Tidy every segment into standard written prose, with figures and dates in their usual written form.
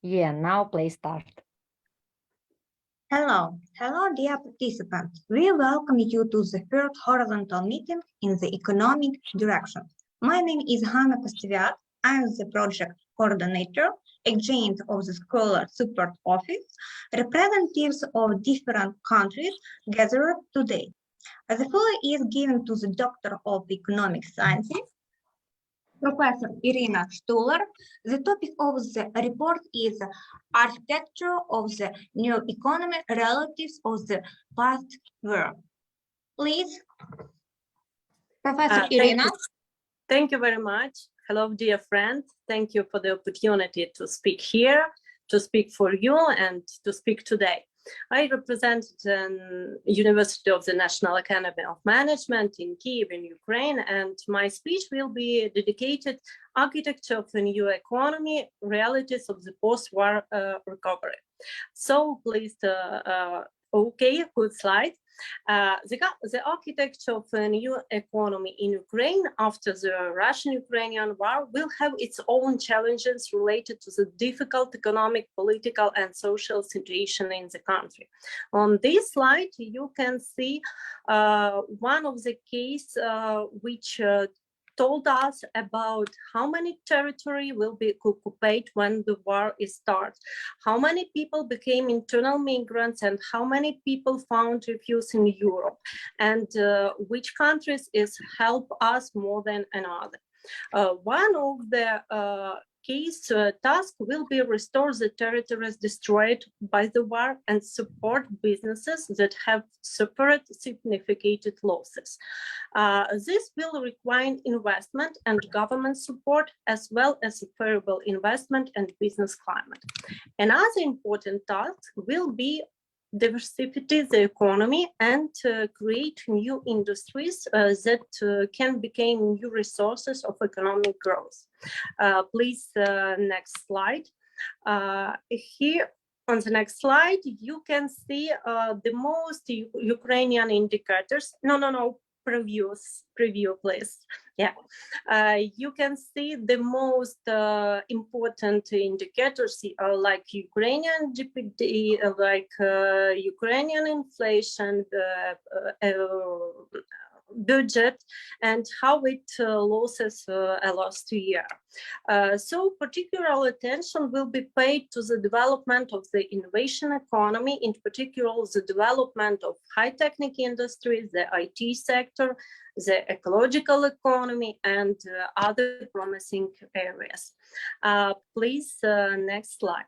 Yeah, now please start. Hello, dear participants. We welcome you to the third horizontal meeting in the economic direction. My name is Hanna Kosteviat. I am the project coordinator, agent of the Scholar Support Office, representatives of different countries gathered today. The floor is given to the Doctor of Economic Sciences, Professor Irina Stuller. The topic of the report is Architecture of the New Economy Relatives of the Past World. Please, Professor Irina. Thank you very much. Hello, dear friend. Thank you for the opportunity to speak here, to speak for you, and to speak today. I represent the University of the National Academy of Management in Kiev in Ukraine, and my speech will be dedicated architecture of the new economy, realities of the post-war recovery. So please, okay, good slide. The architecture of a new economy in Ukraine after the Russian-Ukrainian war will have its own challenges related to the difficult economic, political, and social situation in the country. On this slide, you can see one of the cases which told us about how many territory will be occupied when the war is started, how many people became internal migrants, and how many people found refuge in Europe, and which countries is help us more than another. One of the case task will be restore the territories destroyed by the war and support businesses that have suffered significant losses. This will require investment and government support, as well as a favorable investment and business climate. Another important task will be diversify the economy and create new industries that can become new resources of economic growth. Please, next slide. Here on the next slide, you can see the most Ukrainian indicators. Preview, please. Yeah, you can see the most important indicators like Ukrainian GDP, like Ukrainian inflation, budget, and how it losses last year. So particular attention will be paid to the development of the innovation economy, in particular the development of high-technic industries, the IT sector, the ecological economy, and other promising areas. Please, next slide.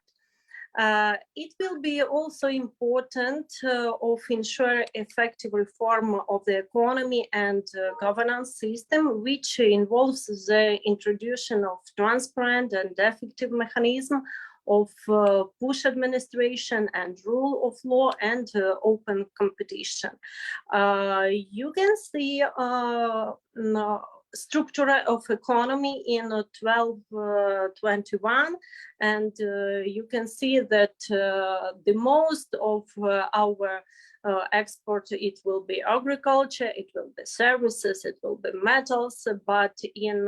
It will be also important of ensure effective reform of the economy and governance system, which involves the introduction of transparent and effective mechanism of push administration and rule of law and open competition. You can see structure of economy in 1221, and you can see that the most of our export, it will be agriculture, it will be services, it will be metals, but in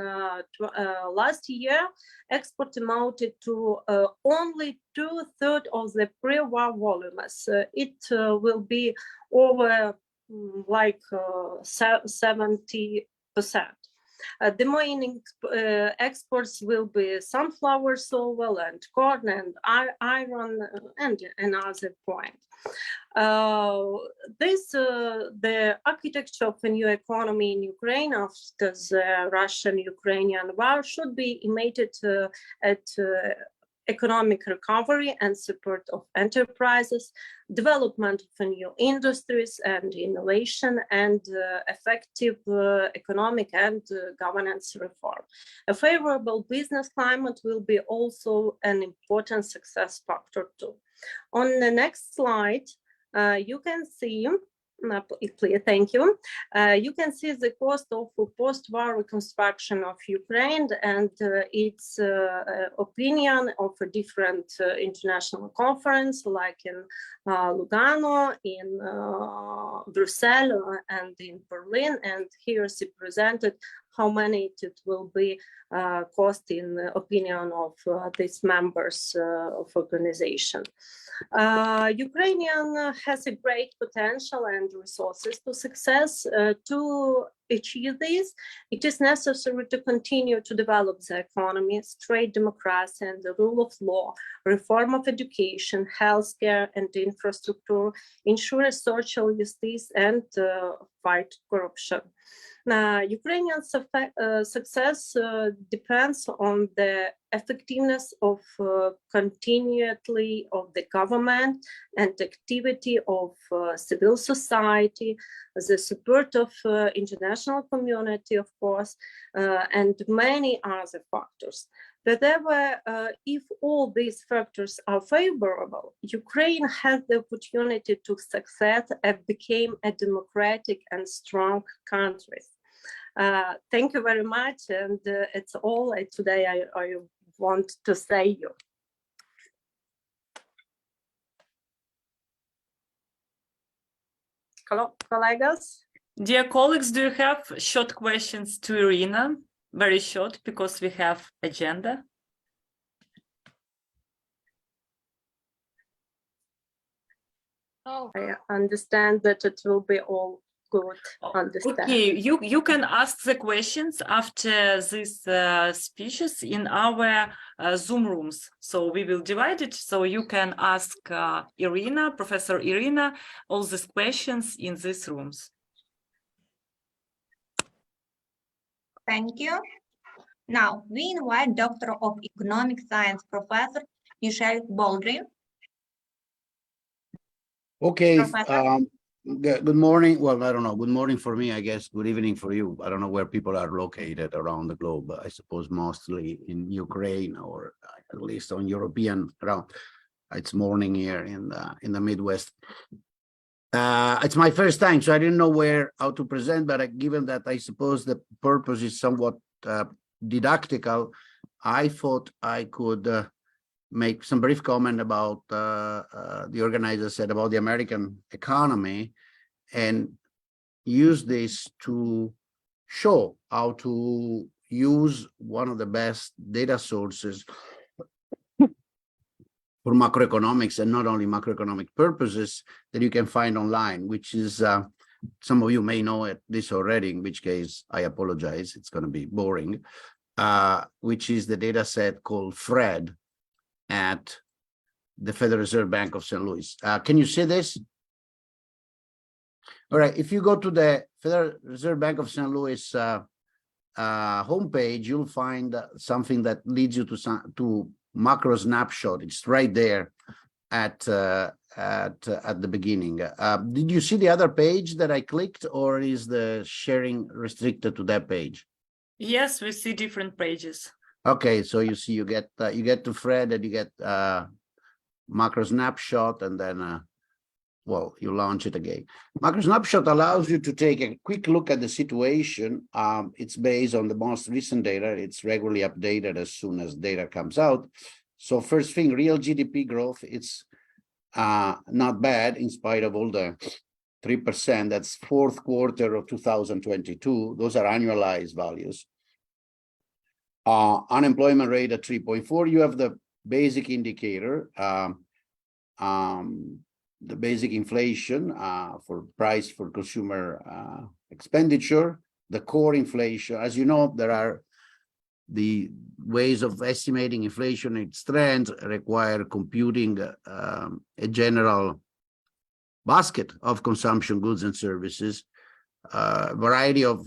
last year export amounted to only 2/3 of the pre-war volumes. It will be over like 70%. The main exports will be sunflower, soil, and corn, and iron, and another point. The architecture of a new economy in Ukraine after the Russian-Ukrainian war should be aimed at economic recovery and support of enterprises, development of new industries and innovation, and effective economic and governance reform. A favorable business climate will be also an important success factor too. On the next slide, you can see, thank you. You can see the cost of post-war reconstruction of Ukraine and its opinion of a different international conference, like in Lugano, in Brussels, and in Berlin. And here she presented how many it will be cost in the opinion of these members of organization. Ukrainian has a great potential and resources to success. To achieve this, it is necessary to continue to develop the economy, straight democracy and the rule of law, reform of education, healthcare and infrastructure, ensure social justice and fight corruption. Ukrainian success depends on the effectiveness of continuity of the government and activity of civil society, the support of international community, of course, and many other factors. However, if all these factors are favorable, Ukraine has the opportunity to succeed and become a democratic and strong country. Thank you very much, and it's all today I want to say you. Colleagues? Dear colleagues, do you have short questions to Irina? Very short, because we have agenda. Oh, I understand that it will be all good. Understand. Okay, you can ask the questions after these speeches in our Zoom rooms. So we will divide it. So you can ask Irina, Professor Irina, all these questions in these rooms. Thank you. Now, we invite Doctor of Economic Science Professor Michelle Baldry. Okay, Professor. good morning. Well, I don't know. Good morning for me, I guess. Good evening for you. I don't know where people are located around the globe. I suppose mostly in Ukraine or at least on European ground. It's morning here in the Midwest. It's my first time, so I didn't know how to present, but given that I suppose the purpose is somewhat didactical, I thought I could make some brief comment about the organizer said about the American economy and use this to show how to use one of the best data sources for macroeconomics, and not only macroeconomic purposes, that you can find online, which is, some of you may know this already, in which case I apologize, it's going to be boring, which is the data set called FRED at the Federal Reserve Bank of St. Louis. Can you see this? All right, if you go to the Federal Reserve Bank of St. Louis homepage, you'll find something that leads you to macro snapshot. It's right there at the beginning. Did you see the other page that I clicked, or is the sharing restricted to that page? Yes, we see different pages. Okay, so you see, you get to Fred, and you get macro snapshot, and then well, you launch it again. Macro snapshot allows you to take a quick look at the situation. It's based on the most recent data. It's regularly updated as soon as data comes out. So first thing, real GDP growth, it's not bad in spite of all the 3%. That's fourth quarter of 2022. Those are annualized values. Unemployment rate at 3.4. You have the basic indicator, the basic inflation for price for consumer expenditure, the core inflation. As you know, there are the ways of estimating inflation. Its trends require computing a general basket of consumption goods and services. A variety of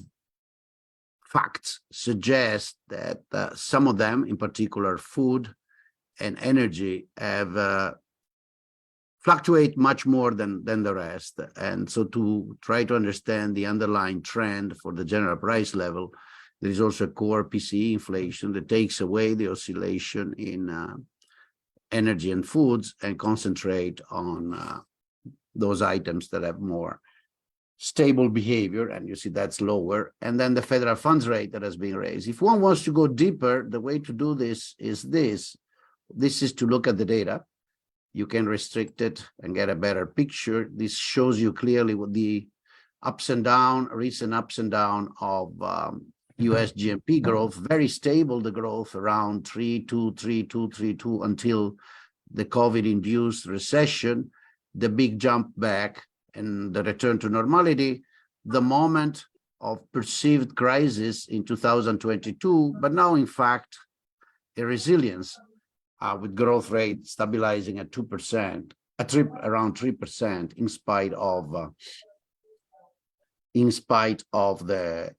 facts suggest that some of them, in particular food and energy, have fluctuate much more than the rest. And so to try to understand the underlying trend for the general price level, there is also a core PCE inflation that takes away the oscillation in energy and foods and concentrate on those items that have more stable behavior, and you see that's lower. And then the federal funds rate that has been raised. If one wants to go deeper, the way to do this is this. This is to look at the data. You can restrict it and get a better picture. This shows you clearly what the ups and down, recent ups and down of US GNP growth, very stable, the growth around 3.2, 3.2, 3.2 until the COVID-induced recession, the big jump back and the return to normality, the moment of perceived crisis in 2022, but now in fact, a resilience with growth rate stabilizing at 2%, around 3% in spite of the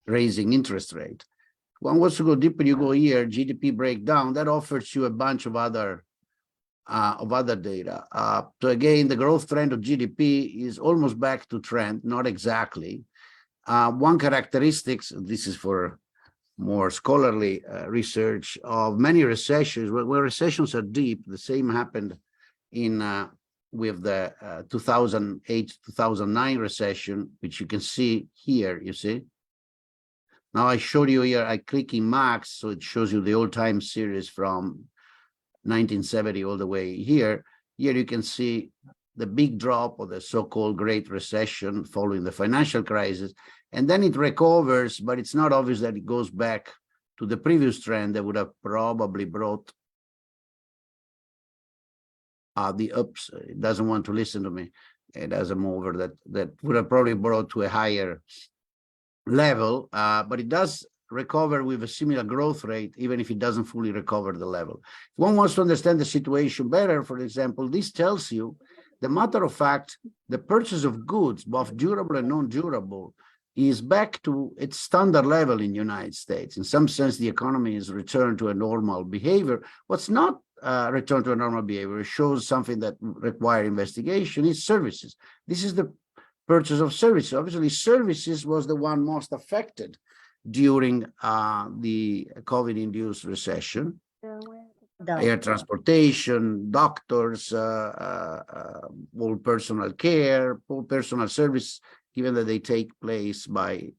raising interest rate. One wants to go deeper, you go here, GDP breakdown, that offers you a bunch of other data. So again, the growth trend of GDP is almost back to trend, not exactly. One characteristics, this is for more scholarly research, of many recessions, where recessions are deep, the same happened in with the 2008-2009 recession, which you can see here, you see. Now I showed you here, I click in max, so it shows you the old time series from 1970 all the way here. Here you can see the big drop of the so-called Great Recession following the financial crisis. And then it recovers, but it's not obvious that it goes back to the previous trend that would have probably brought the ups. It doesn't want to listen to me. It has a mover that would have probably brought to a higher level, but it does recover with a similar growth rate, even if it doesn't fully recover the level. If one wants to understand the situation better, for example, this tells you, the matter of fact, the purchase of goods, both durable and non-durable, is back to its standard level in the United States. In some sense, the economy is returned to a normal behavior. What's not returned to a normal behavior, it shows something that requires investigation, is services. This is the purchase of services. Obviously, services was the one most affected during the COVID-induced recession. Air transportation, doctors, all personal care, all personal service, given that they take place by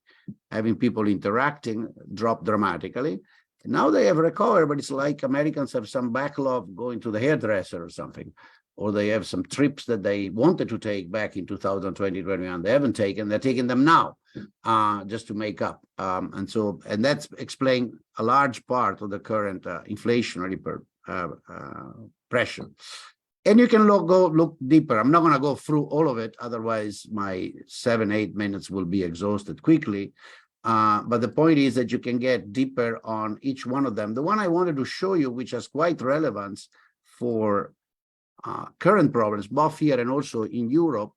having people interacting, dropped dramatically. Now they have recovered, but it's like Americans have some backlog going to the hairdresser or something, or they have some trips that they wanted to take back in 2020, 2021. They haven't taken, they're taking them now just to make up. And that's explained a large part of the current inflationary pressure. And you can go look deeper. I'm not going to go through all of it, otherwise my 7-8 minutes will be exhausted quickly. But the point is that you can get deeper on each one of them. The one I wanted to show you, which has quite relevance for current problems, both here and also in Europe,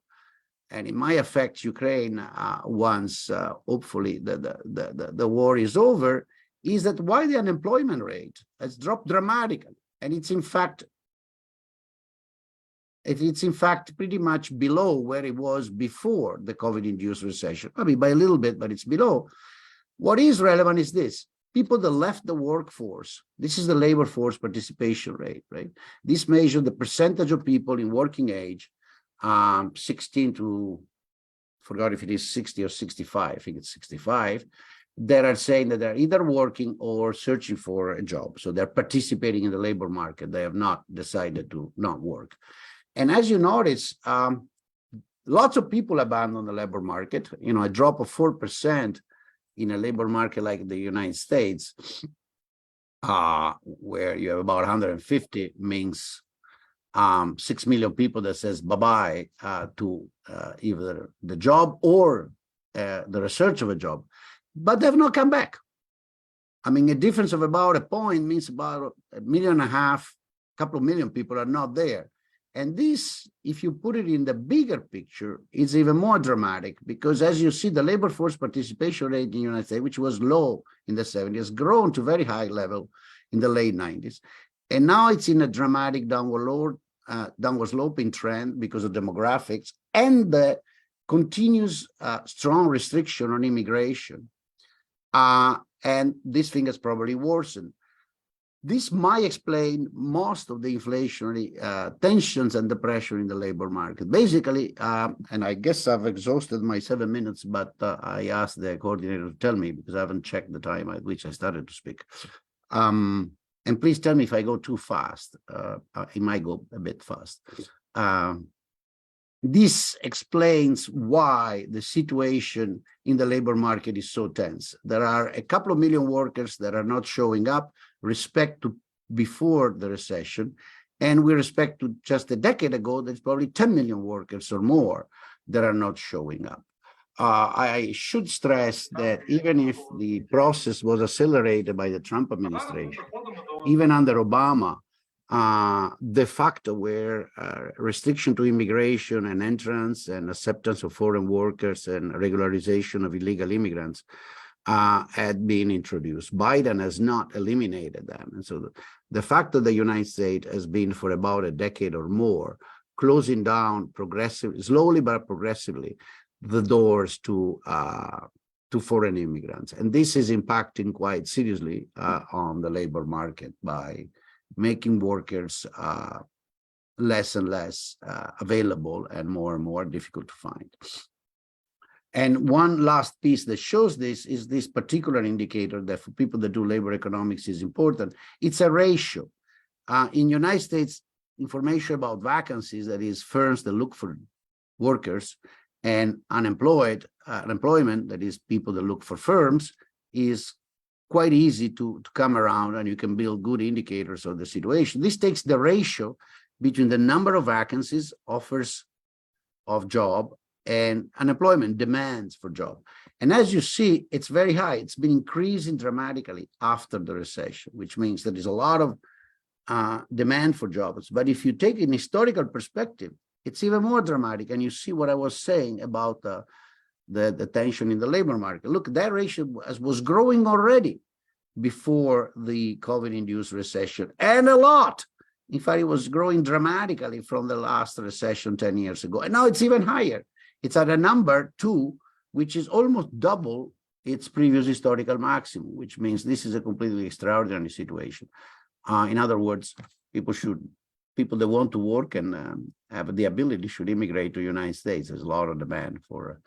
and it might affect Ukraine once, hopefully, the war is over, is that why the unemployment rate has dropped dramatically. And it's in fact pretty much below where it was before the COVID-induced recession. I mean, by a little bit, but it's below. What is relevant is this. People that left the workforce, this is the labor force participation rate, right? This measures the percentage of people in working age, 16 to, forgot if it is 60 or 65, I think it's 65, that are saying that they're either working or searching for a job. So they're participating in the labor market. They have not decided to not work. And as you notice, lots of people abandon the labor market. You know, a drop of 4% in a labor market like the United States, where you have about 150, means 6 million people that says bye-bye to either the job or the research of a job, but they've not come back. I mean, a difference of about a point means about 1.5 million, couple of million people are not there. And this, if you put it in the bigger picture, is even more dramatic, because as you see, the labor force participation rate in the United States, which was low in the 70s, has grown to very high level in the late 90s. And now it's in a dramatic downward sloping trend because of demographics and the continuous strong restriction on immigration. And this thing has probably worsened. This might explain most of the inflationary tensions and the pressure in the labor market. Basically, and I guess I've exhausted my 7 minutes, but I asked the coordinator to tell me because I haven't checked the time at which I started to speak. And please tell me if I go too fast. It might go a bit fast. this explains why the situation in the labor market is so tense. There are a couple of million workers that are not showing up respect to before the recession, and with respect to just a decade ago, there's probably 10 million workers or more that are not showing up. I should stress that even if the process was accelerated by the Trump administration, even under Obama, de facto where restriction to immigration and entrance and acceptance of foreign workers and regularization of illegal immigrants had been introduced. Biden has not eliminated them. And so the fact that the United States has been for about a decade or more closing down slowly but progressively, the doors to foreign immigrants. And this is impacting quite seriously on the labor market by making workers less and less available and more difficult to find. And one last piece that shows this is this particular indicator that for people that do labor economics is important. It's a ratio. In United States, information about vacancies, that is firms that look for workers, and unemployment, that is people that look for firms, is quite easy to come around, and you can build good indicators of the situation. This takes the ratio between the number of vacancies, offers of job, and unemployment, demands for job. And as you see, it's very high. It's been increasing dramatically after the recession, which means there is a lot of demand for jobs. But if you take an historical perspective, it's even more dramatic. And you see what I was saying about the tension in the labor market. Look, that ratio was growing already before the COVID-induced recession, and a lot. In fact, it was growing dramatically from the last recession 10 years ago. And now it's even higher. It's at a number 2, which is almost double its previous historical maximum, which means this is a completely extraordinary situation. In other words, people that want to work and have the ability should immigrate to the United States. There's a lot of demand for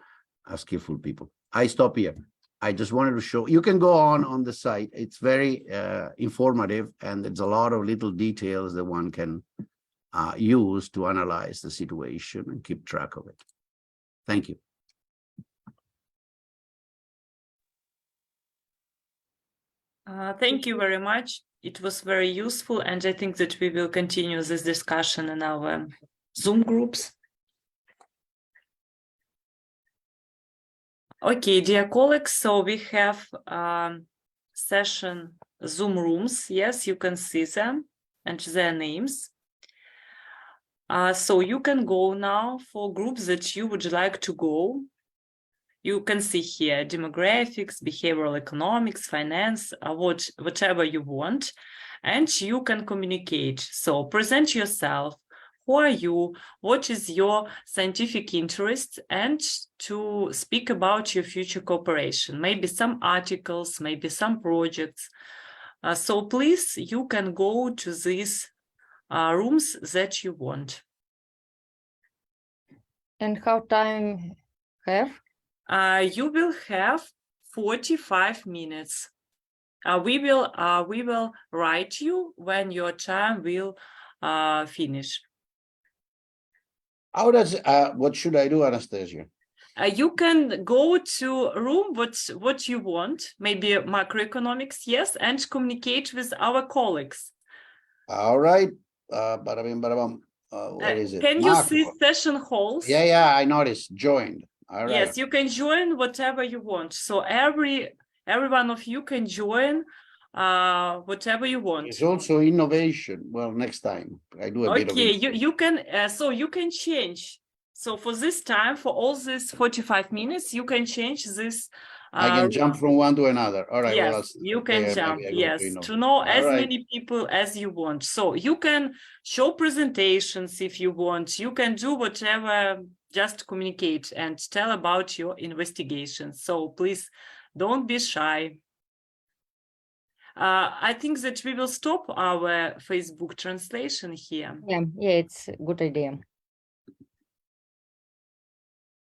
skillful people. I stop here. I just wanted to show, you can go on the site. It's very informative, and there's a lot of little details that one can use to analyze the situation and keep track of it. Thank you. Thank you very much. It was very useful, and I think that we will continue this discussion in our Zoom groups. Okay, dear colleagues, so we have session Zoom rooms. Yes, you can see them and their names. So you can go now for groups that you would like to go. You can see here demographics, behavioral economics, finance, whatever you want, and you can communicate. So present yourself. Who are you? What is your scientific interest? And to speak about your future cooperation, maybe some articles, maybe some projects. So please, you can go to these rooms that you want. And how time have? You will have 45 minutes. We will write you when your time will finish. How does what should I do, Anastasia? You can go to room what you want, maybe macroeconomics, yes, and communicate with our colleagues. All right. Where is it? Can you see session halls? Yeah, I noticed. Joined. All right. Yes, you can join whatever you want. So every one of you can join whatever you want. It's also innovation. Well, next time I do a bit of it. Okay, you can so you can change. So for this time, for all these 45 minutes, you can change this. I can jump from one to another. All right. Yes, well, you can jump. Yes, to know as many people as you want. So you can show presentations if you want. You can do whatever, just communicate and tell about your investigation. So please don't be shy. I think that we will stop our Facebook translation here. Yeah, it's a good idea.